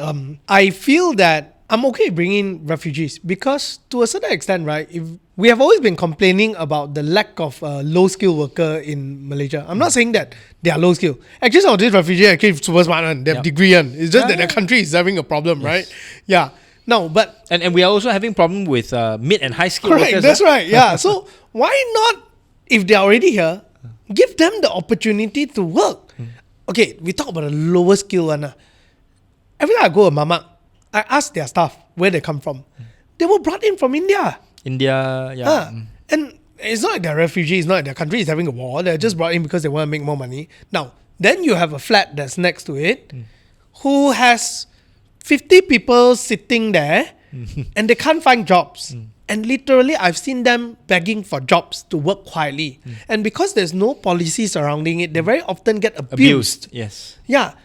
I feel that I'm okay bringing refugees, because to a certain extent, right, if we have always been complaining about the lack of low-skilled worker in Malaysia. I'm not saying that they are low-skilled. Actually, some of these refugees are actually super smart and they have degree. It's just that their country is having a problem, right? Yeah. No, but... And we are also having problem with mid and high-skilled workers. Correct, that's right, yeah. So why not, if they're already here, give them the opportunity to work? Okay, we talk about the lower skill one. Every time I go to Mamak, I ask their staff where they come from. They were brought in from India. And it's not like they're refugees, it's not like their country is having a war. They're just brought in because they want to make more money. Now, then you have a flat that's next to it who has 50 people sitting there and they can't find jobs. And literally, I've seen them begging for jobs to work quietly. And because there's no policy surrounding it, they very often get abused. Yes. Yeah.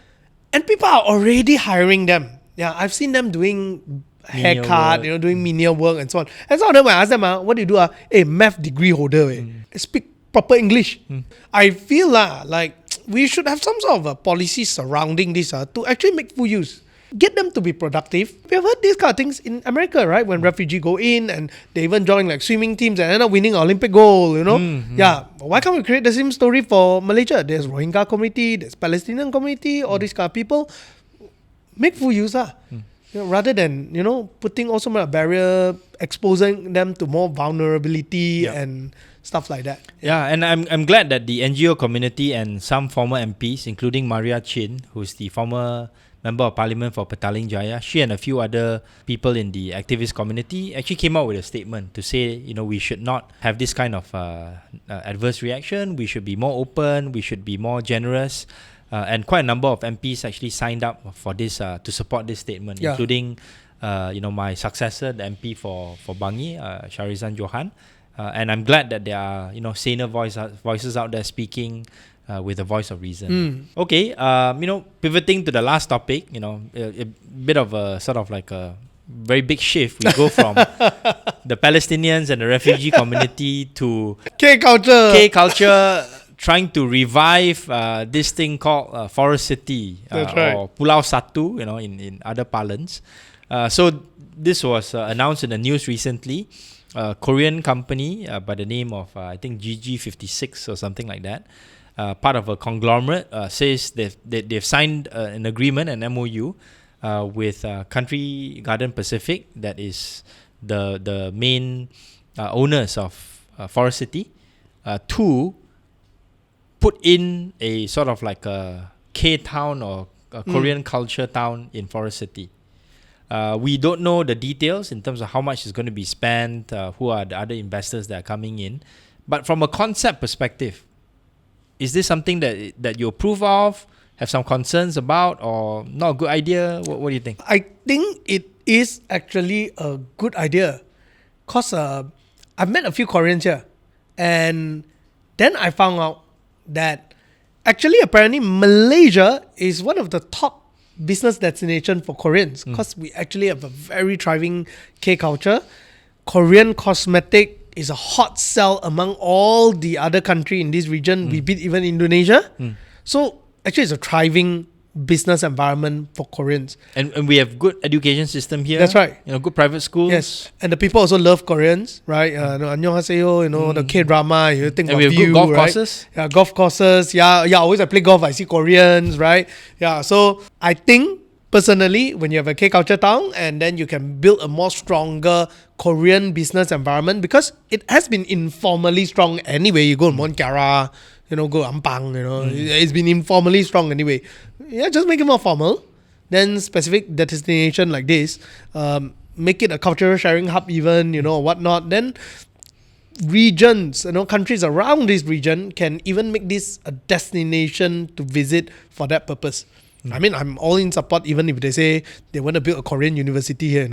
And people are already hiring them. Yeah, I've seen them doing haircut, doing menial work and so on. And some of them, when I ask them, what do you do? Hey, math degree holder, speak proper English. I feel like we should have some sort of a policy surrounding this to actually make full use. Get them to be productive. We have heard these kind of things in America, right? When refugees go in and they even join like swimming teams and end up winning Olympic gold, Yeah, why can't we create the same story for Malaysia? There's Rohingya community, there's Palestinian community, all these kind of people. Make full use, rather than putting also a barrier, exposing them to more vulnerability and stuff like that. Yeah, and I'm glad that the NGO community and some former MPs, including Maria Chin, who's the former Member of Parliament for Petaling Jaya, she and a few other people in the activist community actually came out with a statement to say, we should not have this kind of adverse reaction. We should be more open. We should be more generous. And quite a number of MPs actually signed up for this to support this statement, including my successor, the MP for Bangi, Sharizan Johan. And I'm glad that there are saner voices out there speaking with a voice of reason. Okay, pivoting to the last topic, a bit of a sort of like a very big shift. We go from the Palestinians and the refugee community to K culture. Trying to revive this thing called Forest City or Pulau Satu, in other parlance. So this was announced in the news recently. A Korean company by the name of I think GG56 or something like that, part of a conglomerate, says they've signed an agreement, an MOU, with Country Garden Pacific, that is the main owners of Forest City, to put in a sort of like a K-town or a Korean culture town in Forest City. We don't know the details in terms of how much is going to be spent, who are the other investors that are coming in. But from a concept perspective, is this something that you approve of, have some concerns about, or not a good idea? What do you think? I think it is actually a good idea, because I've met a few Koreans here, and then I found out that actually, apparently, Malaysia is one of the top business destination for Koreans because we actually have a very thriving K culture. Korean cosmetic is a hot sell among all the other country in this region. We beat even Indonesia. So actually, it's a thriving business environment for Koreans. And we have good education system here. That's right. Good private schools. Yes, and the people also love Koreans, right? Annyeonghaseyo, the K-drama, you think And of we have View, good golf right? courses. Yeah, golf courses. Yeah, always I play golf, I see Koreans, right? Yeah, so I think personally, when you have a K-culture town and then you can build a more stronger Korean business environment because it has been informally strong anyway. You go to Mont Kiara, go Ampang, it's been informally strong anyway. Yeah, just make it more formal. Then specific destination like this, make it a cultural sharing hub even, whatnot. Then regions, countries around this region can even make this a destination to visit for that purpose. I mean, I'm all in support even if they say they want to build a Korean university here,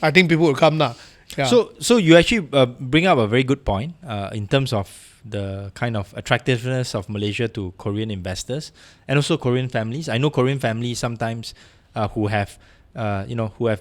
I think people will come now. Yeah. So you actually bring up a very good point in terms of the kind of attractiveness of Malaysia to Korean investors and also Korean families. I know Korean families sometimes who have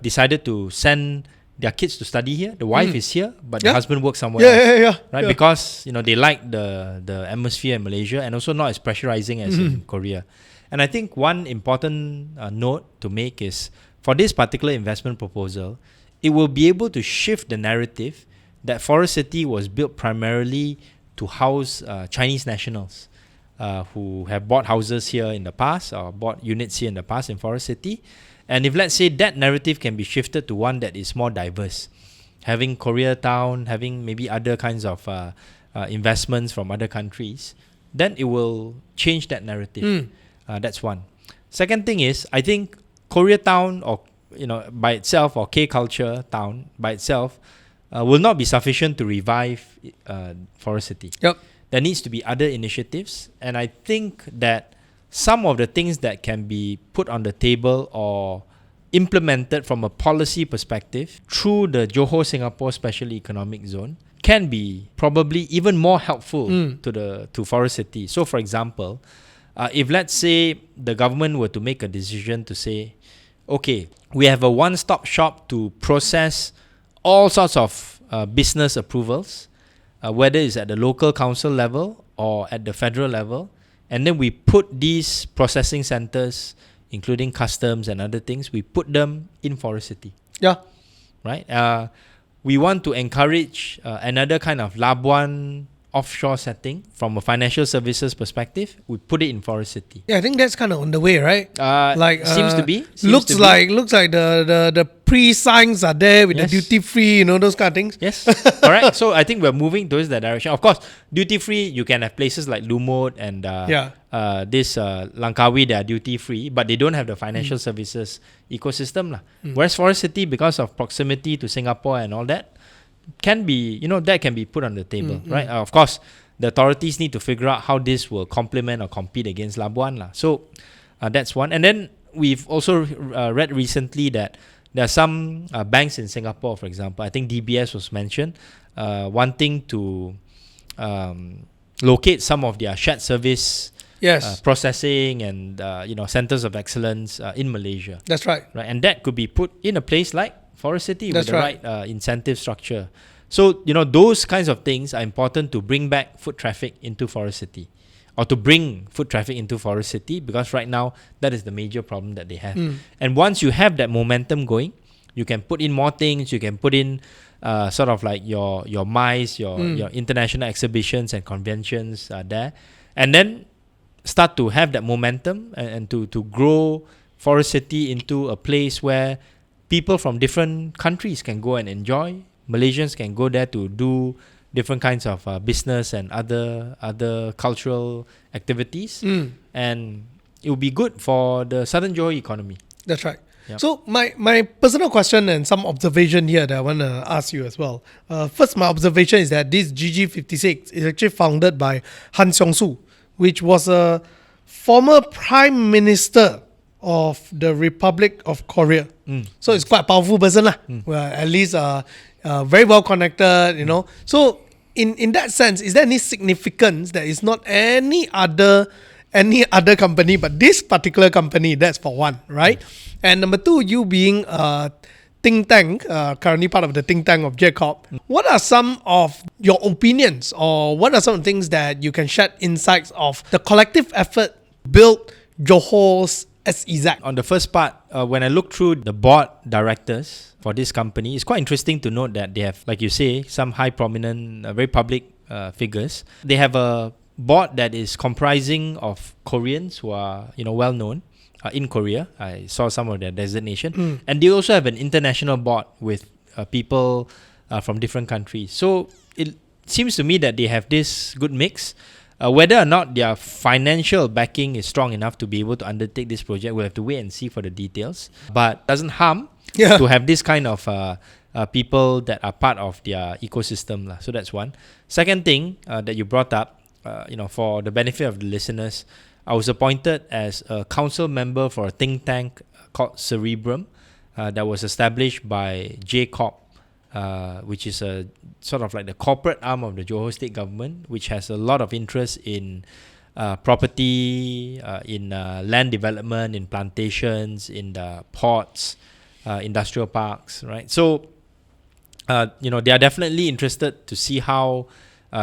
decided to send their kids to study here. The wife is here, but the husband works somewhere else. Right? Yeah. Because they like the atmosphere in Malaysia and also not as pressurizing as in Korea. And I think one important note to make is for this particular investment proposal, it will be able to shift the narrative that Forest City was built primarily to house Chinese nationals who have bought houses here in the past or bought units here in the past in Forest City. And if let's say that narrative can be shifted to one that is more diverse, having Koreatown, having maybe other kinds of investments from other countries, then it will change that narrative. That's one. Second thing is, I think Koreatown or by itself or K culture town by itself will not be sufficient to revive Forest City. Yep. There needs to be other initiatives, and I think that some of the things that can be put on the table or implemented from a policy perspective through the Johor Singapore Special Economic Zone can be probably even more helpful to Forest City. So, for example, if let's say the government were to make a decision to say, okay, we have a one-stop shop to process all sorts of business approvals, whether it's at the local council level or at the federal level, and then we put these processing centers, including customs and other things, we put them in Forest City. Yeah. Right? We want to encourage another kind of Labuan offshore setting from a financial services perspective. We put it in Forest City. Yeah, I think that's kind of on the way, right? Seems to be. Looks like the pre-signs are there with the duty free, those kind of things. Yes, correct. So I think we're moving towards that direction. Of course, duty free, you can have places like Lumut and this Langkawi, they are duty free, but they don't have the financial services ecosystem. Whereas Forest City, because of proximity to Singapore and all that, can be, that can be put on the table, right? Of course, the authorities need to figure out how this will complement or compete against Labuan. So that's one. And then we've also read recently that there are some banks in Singapore, for example, I think DBS was mentioned, wanting to locate some of their shared service processing and centers of excellence in Malaysia. That's right. And that could be put in a place like Forest City with the right incentive structure. So, those kinds of things are important to bring back foot traffic into Forest City or to bring foot traffic into Forest City, because right now that is the major problem that they have. And once you have that momentum going, you can put in more things, you can put in sort of like your MICE, your international exhibitions and conventions there, and then start to have that momentum and to grow Forest City into a place where people from different countries can go and enjoy. Malaysians can go there to do different kinds of business and other cultural activities. And it will be good for the Southern Johor economy. That's right. Yep. So my personal question and some observation here that I want to ask you as well. First, my observation is that this GG56 is actually founded by Han Seong-soo, which was a former prime minister of the Republic of Korea. So it's quite a powerful person. Well, at least very well connected, So in that sense, is there any significance that is not any other company, but this particular company? That's for one, right? And number two, you being a think tank, currently part of the think tank of Jacob, what are some of your opinions, or what are some of the things that you can shed insights of the collective effort built Johor's SEZ? On the first part, when I look through the board directors for this company, it's quite interesting to note that they have, like you say, some high prominent, very public figures. They have a board that is comprising of Koreans who are, well known in Korea. I saw some of their designation. And they also have an international board with people from different countries. So it seems to me that they have this good mix. Whether or not their financial backing is strong enough to be able to undertake this project, we'll have to wait and see for the details. But it doesn't harm to have this kind of people that are part of their ecosystem. So that's one. Second thing that you brought up, for the benefit of the listeners, I was appointed as a council member for a think tank called Cerebrum that was established by JCOP, which is a sort of like the corporate arm of the Johor state government, which has a lot of interest in property, in land development, in plantations, in the ports, industrial parks, right? So, they are definitely interested to see how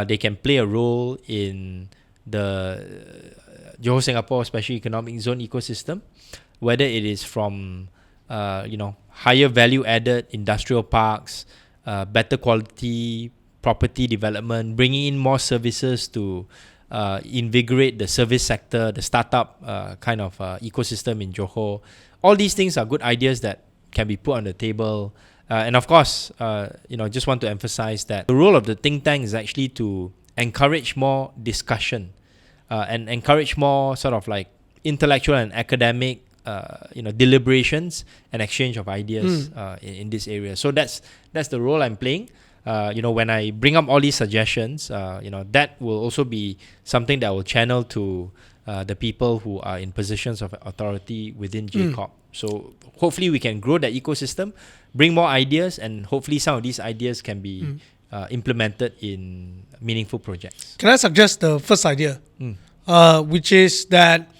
they can play a role in the Johor Singapore Special Economic Zone ecosystem, whether it is from higher value added industrial parks, better quality property development, bringing in more services to invigorate the service sector, the startup kind of ecosystem in Johor. All these things are good ideas that can be put on the table. And of course, just want to emphasize that the role of the think tank is actually to encourage more discussion and encourage more sort of like intellectual and academic deliberations and exchange of ideas in this area. So that's the role I'm playing. When I bring up all these suggestions, that will also be something that will channel to the people who are in positions of authority within JCOP. So hopefully we can grow that ecosystem, bring more ideas, and hopefully some of these ideas can be implemented in meaningful projects. Can I suggest the first idea, which is that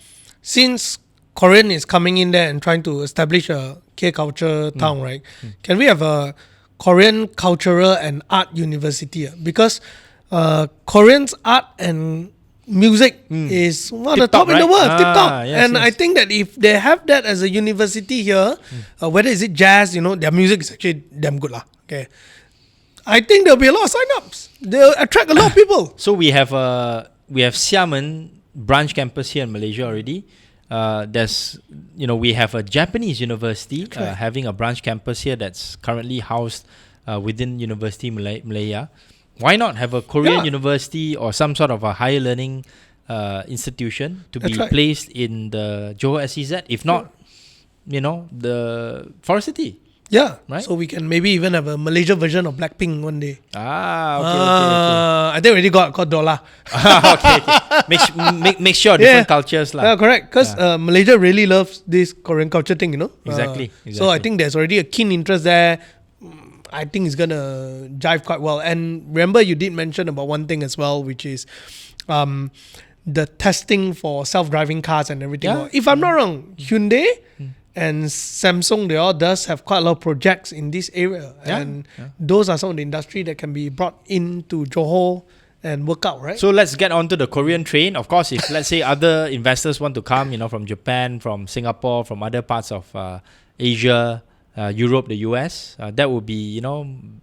since Korean is coming in there and trying to establish a K-culture town, right? Can we have a Korean cultural and art university? Because Korean's art and music is one of the top in the world, tip top. And I think that if they have that as a university here, whether is it jazz, their music is actually damn good. Okay. I think there'll be a lot of sign-ups. They'll attract a lot of people. So we have Xiamen branch campus here in Malaysia already. We have a Japanese university having a branch campus here that's currently housed within University Malaya. Why not have a Korean university or some sort of a higher learning institution to be placed in the Johor SEZ? If not, the Forest City. Yeah, right. So we can maybe even have a Malaysia version of Blackpink one day. Okay. I think already got dollar. Okay. Make sure different cultures lah. Yeah, correct. Because Malaysia really loves this Korean culture thing, Exactly. So I think there's already a keen interest there. I think it's gonna jive quite well. And remember, you did mention about one thing as well, which is the testing for self-driving cars and everything. Yeah. If I'm not wrong, Hyundai and Samsung, they all does have quite a lot of projects in this area. And those are some of the industry that can be brought into Johor and work out, right? So let's get onto the Korean train. Of course, if let's say other investors want to come, from Japan, from Singapore, from other parts of Asia, Europe, the US, that would be,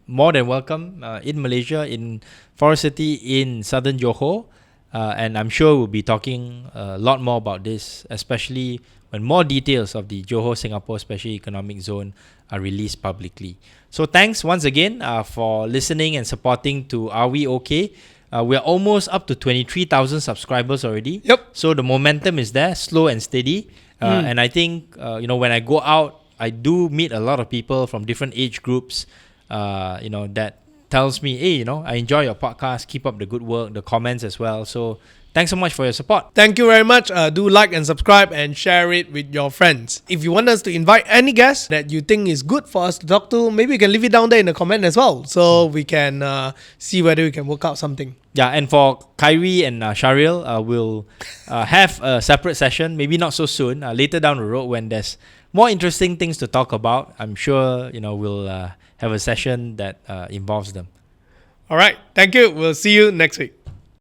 more than welcome in Malaysia, in Forest City, in southern Johor. And I'm sure we'll be talking a lot more about this, especially when more details of the Johor Singapore Special Economic Zone are released publicly. So thanks once again for listening and supporting to Are We Okay? We're almost up to 23,000 subscribers already. Yep. So the momentum is there, slow and steady. And I think, when I go out, I do meet a lot of people from different age groups, that tells me, hey, I enjoy your podcast, keep up the good work, the comments as well. So thanks so much for your support. Thank you very much. Do like and subscribe and share it with your friends. If you want us to invite any guest that you think is good for us to talk to, maybe you can leave it down there in the comment as well, so we can see whether we can work out something. Yeah, and for Kyrie and Sharil, we'll have a separate session, maybe not so soon, later down the road when there's more interesting things to talk about. I'm sure, we'll have a session that involves them. All right. Thank you. We'll see you next week.